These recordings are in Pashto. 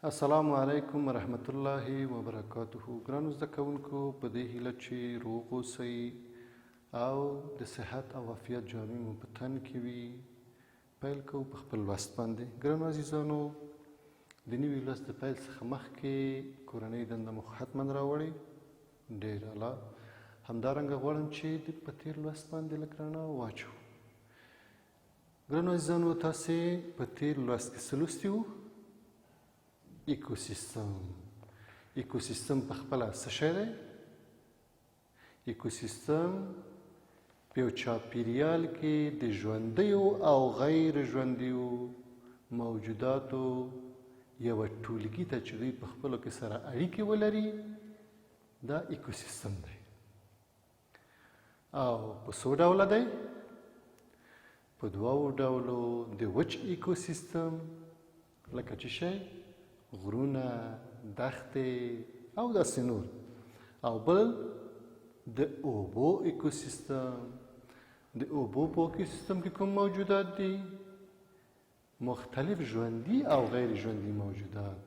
السلام علیکم ورحمت الله وبرکاته. ګرانو زده کوونکو، په دې هیله چې روغ اوسئ او د صحت او عافیت جامې مو په تن کې وي، پیل کوو په خپل لوست باندې. ګرانو عزیزانو، د نوي لوست د پیل څخه مخکې کورنۍ دنده مو حتما راوړئ. ډېر اعلی. همدارنګه غواړم چې په تېر لوست باندې لږ رڼا واچوو. ګرانو عزیزانو، تاسې په تېر لوست کې څه لوستي وو؟ ایکوسیستم. ایکوسیستم په خپله څه شی دی؟ ایکوسیستم په یو چاپیریال کې د ژوندیو او غیر ژوندیو موجوداتو یوه ټولګي ته چې دوی په خپلو کې سره اړیکې ولري، دا ایکوسیستم دی. او په څو ډوله دی؟ په دوو ډولو. د وچ ایکوسیستم لکه چې شی غرونه، دښتې او داسې نور، او بل د اوبو ایکوسیستم. د اوبو په ایکوسیستم کې کوم موجودات دي؟ مختلف ژوندي او غیر ژوندي موجودات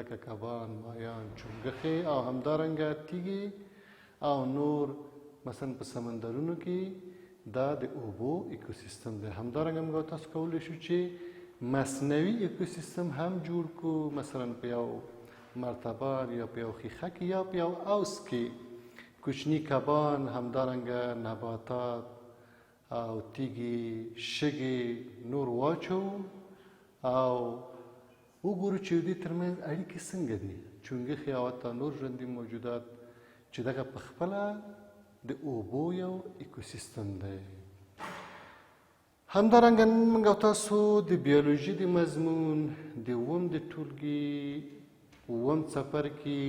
لکه کبان، ماهیان، چونګښې او همدارنګه تیږې او نور. مثلا په سمندرونو کې دا د اوبو ایکوسیستم دی. همدارنګه موږ تاسو کولی شو چې مصنوعي ایکوسیستم هم جوړ کړو، مثلا په یو مرتبان یا په یو ښیښه کې یا په یو اوس کې کوچني کبان، همدارنګه نباتات او تیږې، شګې نور واچوو او وګورو چې دوی ترمنځ اړیکې څنګه دي. چونګښې او حتی نور ژوندي موجودات چې دغه په خپله د اوبو یو ایکوسیستم دی. همدارنګه موږ او تاسو د بیولوژي د مضمون د اووم د ټولګي اووم څپر کې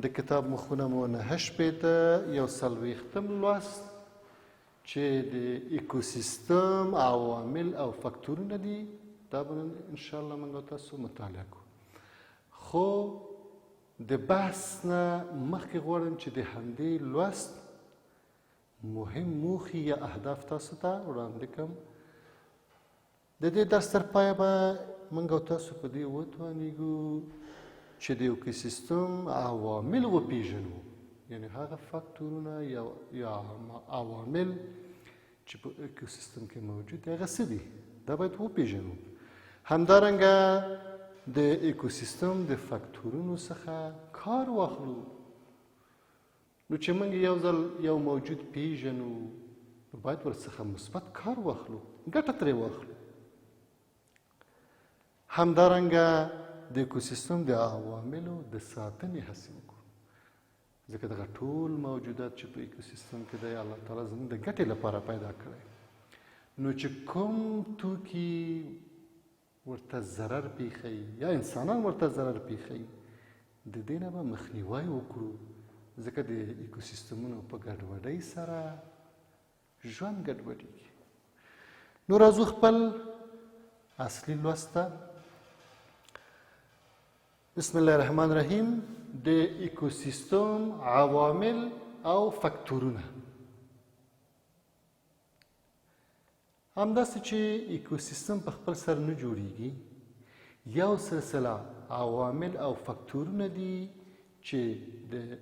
د کتاب مخونه مو 9 یو څلوېښتم لوست چې د ایکوسیستم عوامل او فکتورونه دي، دا به نن انشاءالله موږ او تاسو مطالعه کوو. خو د بحث نه مخکې غواړم چې د همدې لوست مهم موخي یا اهداف تاسو ته وړاندې کړم. د دې درس تر پایه به موږ او تاسو په دې وتوانیږو چې د ایکوسیستم عوامل وپېژنو، یعنې هغه فکتورونه یا عوامل چې په ایکوسیستم کې موجود دي هغه څه دي، دا باید وپېژنو. همدارنګه د ایکوسیستم د فکتورونو څخه کار واخلو. نو چې موږ یو ځل یو موجود پیژنو، نو باید ورڅخه مثبت کار واخلو، ګټه ترې واخلو. همدارنګه د ایکوسیستم د عواملو د ساتنې هڅې وکړو، ځکه دغه ټول موجودات چې په ایکوسیستم کې دی الله تعالی زموږ د ګټې لپاره پیدا کړی. نو چې کوم توکي ورته ضرر پیښوي یا انسانان ورته ضرر پیښوي، د دې نه به مخنیوی وکړو، ځکه د ایکوسیستمونو په ګډوډۍ سره ژوند ګډوډېږي. نو راځو خپل اصلي لوست ته. بسم الله الرحمن الرحیم. د ایکوسیستم عوامل او فکتورونه. همداسې چې ایکوسیستم په خپل سر نه جوړیږي، یو سلسله عوامل او فکتورونه دي چې د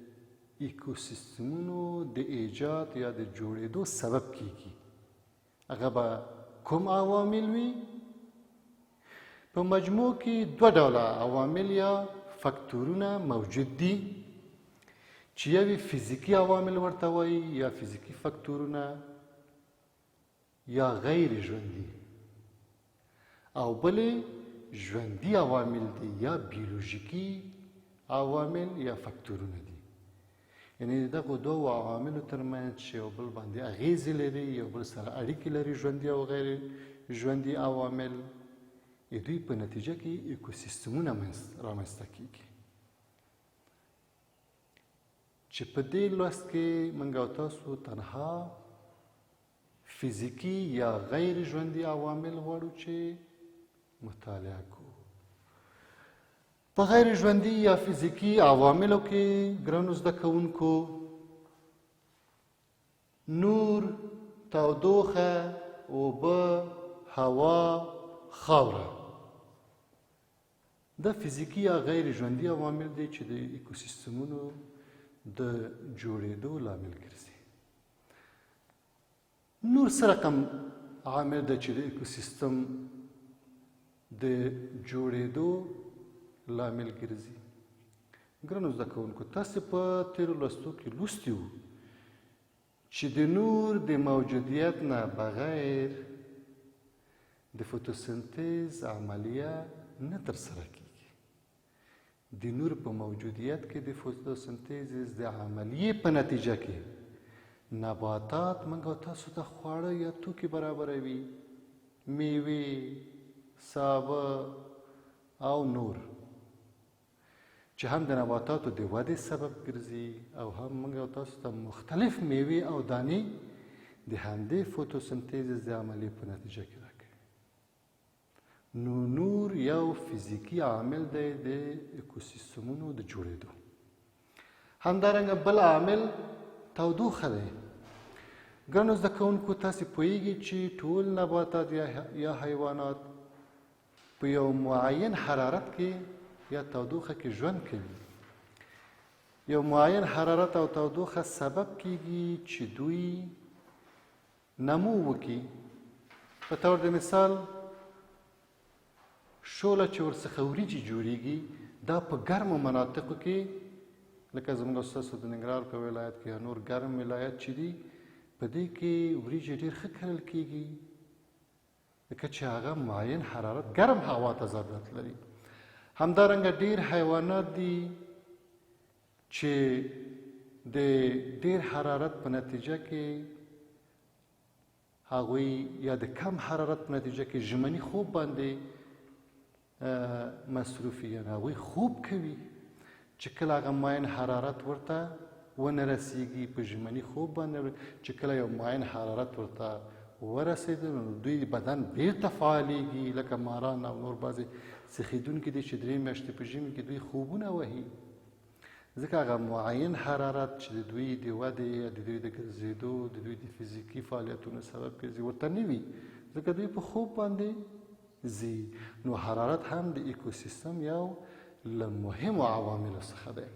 ایکوسیستمونو د ایجاد یا د جوړېدو سبب کیږي. هغه به کوم عوامل وي؟ په مجموع کې دوه ډوله عوامل یا فکتورونه موجود دي، چې یوې فزیکي عوامل ورته وایي یا فزیکي فکتورونه، یا غیر ژوندي، او بلې ژوندي عوامل دي یا بیولوژیکي عوامل یا فکتورونه دي. یعنې دغو دوو عواملو ترمنځ چې یو بل باندې اغیزې لري، یو بل سره اړیکې لري، ژوندي او غیر ژوندي عوامل، دوی په نتیجه کې ایکوسیستمونه رامنځته کیږي. چې په دې لوست کې موږ او تاسو تنها فزیکي یا غیر ژوندي عوامل غواړو چې مطالعه کوو. په غیر ژوندي یا فزیکي عواملو کې ګرانو زده کوونکو نور، تودوخه، اوبه، هوا، خاوره دا فزیکي یا غیر ژوندي عوامل دي چې د ایکوسیستمونو د جوړېدو لامل ګرځي. نور څه رقم عامل ده چې د ایکوسیستم د جوړېدو لامل ګرځي؟ ګرانو زده کوونکو، تاسې په تېرو لوستو کې لوستي وو چې د نور د موجودیت نه بغیر د فوتوسنتیز عملیه نه ترسره کیږي. د نور په موجودیت کې د فوتوسنتیز د عملیې په نتیجه کې نباتات موږ او تاسو ته خواړه یا توکي برابروي، میوې، سابه او نور، چې هم د نباتاتو د ودې سبب ګرځي او هم موږ او تاسو ته مختلف میوې او دانې د همدې فوتوسنتیز د عملیې په نتیجه کې راکوي. نو نور یو فزیکي عامل دی د ایکوسیستمونو د جوړېدو. همدارنګه بل عامل تودوخه دی. ګرانو زده کوونکو، تاسې پوهیږئ چې ټول نباتات یا حیوانات په یو معین حرارت کې یا تودوخه کې ژوند کوي. یو معین حرارت او تودوخه سبب کیږي چې دوی نمو وکړي. په طور د مثال شوله چې ورڅخه وریجې جوړیږي، دا په ګرمو مناطقو کې لکه زموږ ستاسو د ننګرهار په ولایت کې یا نور ګرم ولایت چې دي، په دې کې وریجې ډېر ښه کرل کیږي ځکه چې هغه معین حرارت ګرم هوا ته ضرورت لري. همدارنګه ډېر حیوانات دي چې د ډېر حرارت په نتیجه کې هغوی یا د کم حرارت په نتیجه کې ژمني خوب باندې مصروفي، یعنې هغوی خوب کوي چې کله هغه معین حرارت ورته ونه رسیږي، په ژمني خوب باندې چې کله یو معین حرارت ورته ورسېده نو دوی بدن بیرته فعالیږي، لکه ماران او نور بعضې څښیدونکي دي چې 3 میاشتې په ژمي کې دوی خوبونه وهي، ځکه هغه معین حرارت چې د دوی د ودې یا د دوی د ګرځېدو د دوی د فزیکي فعالیتونو سبب ګرځي ورته نه وي، ځکه دوی په خوب باندې ځي. نو حرارت هم د ایکوسیستم یو له مهمو عواملو څخه دی.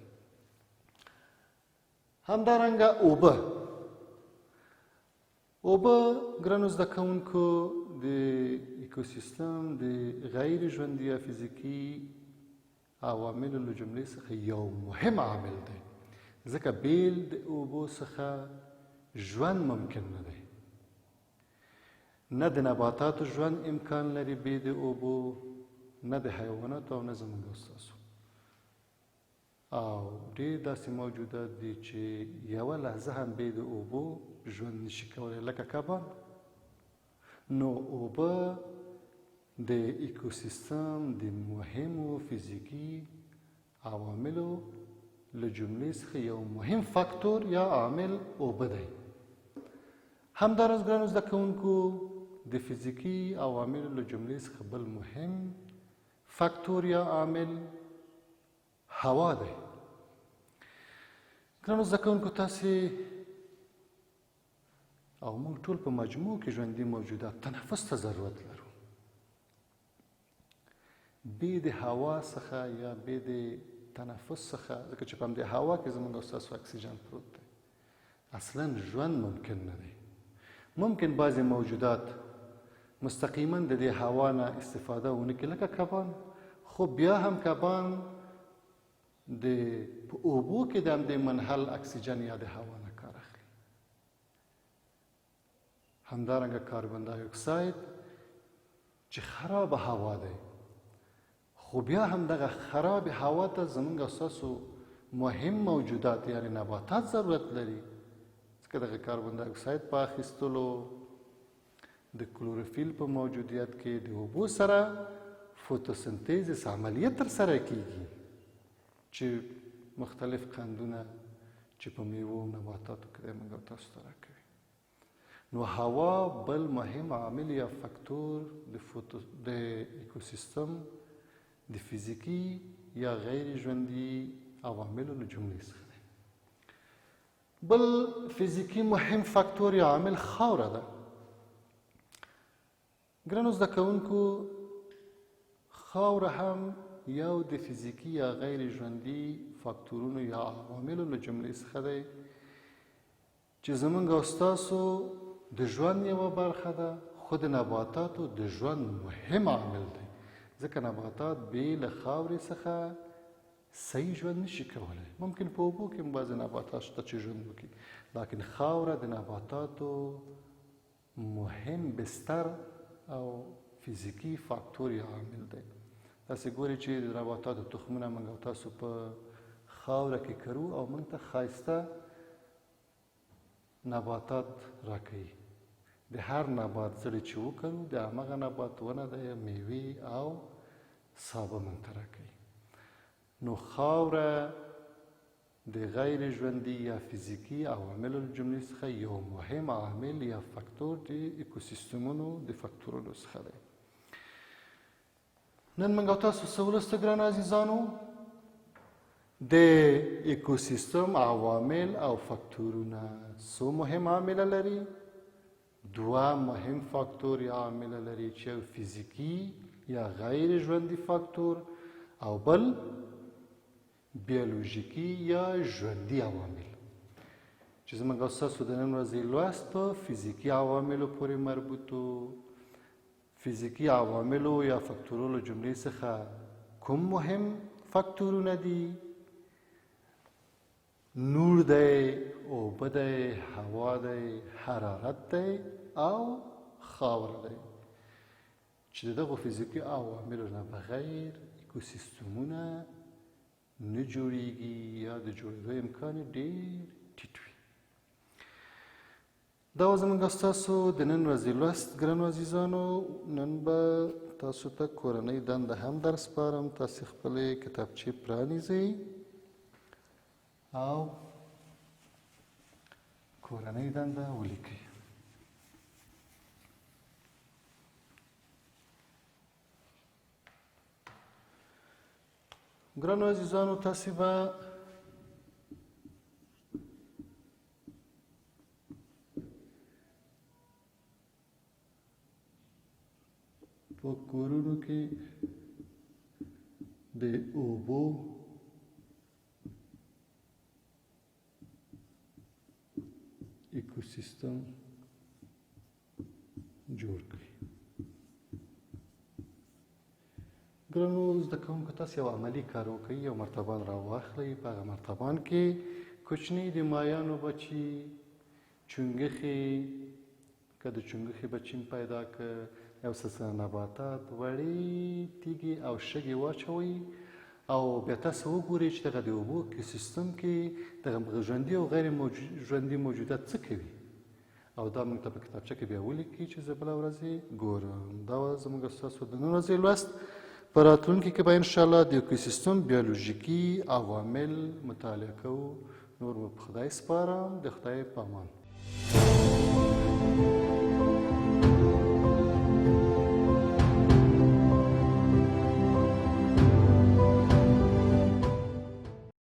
همدارنګه اوبه ګرانو زده کوونکو د ایکوسیستم د غیر ژوندي یا فزیکي عواملو له جملې څخه یو مهم عامل دی، ځکه بیل د اوبو څخه ژوند ممکن نه دی. نه د نباتاتو ژوند امکان لري بې د اوبو، نه د حیواناتو او نه زموږ او ستاسو. او ډېر داسې موجودات دي چې یوه لحظه هم بې د اوبو ژوند نشي کولی، لکه کبان. نو اوبه د ایکوسیستم د مهمو فزیکي عواملو له جملې څخه یو مهم فاکتور یا عامل اوبه دی. همداراز ګرانو زده کوونکو، د فزیکي عواملو له جملې څخه بل مهم فاکتور یا عامل هوا دی. ګرانو زده کوونکو، تاسې او موږ ټول په مجموع کې ژوندي موجودات تنفس ته ضرورت لرو. بې د هوا څخه یا بې د تنفس څخه، ځکه چې په همدې هوا کې زموږ او ستاسو اکسیجن پروت دی، اصلا ژوند ممکن نه دی. ممکن بعضې موجودات مستقیما د دې هوا نه استفاده ونه کړي، لکه کبان، خو بیا هم کبان په اوبو کې د همدې منحل اکسیجن یا د هوا نه کار اخلي. همدارنګه کاربن دای اکساید چې خراب هوا دی، خو بیا هم دغه خراب هوا ته زموږ او ستاسو مهم موجودات یعنې نباتات ضرورت لري، ځکه دغه کاربن دای اکساید په اخیستلو د کلوروفیل په موجودیت کې د اوبو سره فوتوسنتیز عملیه ترسره کیږي چې مختلف قندونه چې په میوو او نباتاتو کې دی موږ او تاسو ته راکوي. نو هوا بل مهم عامل یا فاکتور د ایکوسیستم د فزیکي یا غیر ژوندي عواملو له جملې څخه دی. بل فزیکي مهم فاکتور یا عامل خاوره ده. ګرانو زده کوونکو، خاوره هم یو د فزیکي یا غیر ژوندي فاکتورونو یا عواملو له جملې څخه دی چې زموږ او ستاسو د ژوند یوه برخه ده، خو د نباتاتو د ژوند مهم عامل دی، ځکه نباتات بې له خاورې څخه صحیح ژوند نشي کولی. ممکن په اوبو کې هم بعضې نباتات شته چې ژوند وکړي، لیکن خاوره د نباتاتو مهم بستر او فزیکي فاکتور یا عامل دی. تاسې ګورئ چې د نباتاتو تخمونه موږ او تاسو په خاوره کې کرو او موږ ته ښایسته نباتات راکوي. د هر نبات زړی چې وکرو د همغه نبات ونه د میوې او سابه موږ ته راکوي. نو خاوره د غیر ژوندي یا فزیکي عواملو له جملې څخه یو مهم عامل یا فاکتور د اکوسیستمونو د فاکتورونو څخه دی. نن موږ او تاسو څه ولوسته ګرانو عزیزانو؟ د اکوسیستم عوامل او فاکتورونه څو مهم عامله لري؟ دوه مهم فاکتور یا عامله لري چې یو فزیکي یا غیر ژوندي فاکتور او بل بیولوژیکي یا ژوندي عوامل، چې زموږ او ستاسو د نن ورځې لوست په فزیکي عواملو پورې مربوط و. فزیکي عواملو یا فاکتورونو له جملې څخه کوم مهم فاکتورونه دي؟ نور دی، اوبه دی، هوا دی، حرارت دی او خاوره دی، چې د دغو فزیکي عواملو نه بغیر اکوسیستمونه نه جوړیږي یا د جوړېدو امکان یې ډېر ټیټ وي. دا و زموږ او ستاسو د نن ورځې لوست ګرانو عزیزانو. نن به تاسو ته کورنۍ دنده هم در سپارم. تاسې خپلې کتابچې پرانیزئ او کورنۍ دنده ولیکئ. ګرانو عزیزانو، تاسې به په کورونو کې د اوبو اکوسیستم جوړ کړئ. ګرانو زده کوونکو، تاسې یو عملي کار وکړئ، یو مرتبان راواخلئ. په هغه مرتبان کې کوچني د مایانو بچي، چونګښې، که د چونګښې بچي م پیدا کړ، یو څه نباتات، وړې تیږې او شګې واچوئ او بیا تاسو وګورئ چې دغه د اوبو اکوسیستم کې دغه ژوندي او غیر ژوندي موجودات څه کوي، او دا موږ ته په کتابچه کې بیا ولیکئ چې زه بله ورځ یې ګورم. دا زموږ ستاسو د نن ورځې لوست. په راتلونکي کې به انشاءالله د اکوسیستم بیولوژیکي عوامل مطالعه کوو. نور مو په خدای سپارم. د خدای په امان.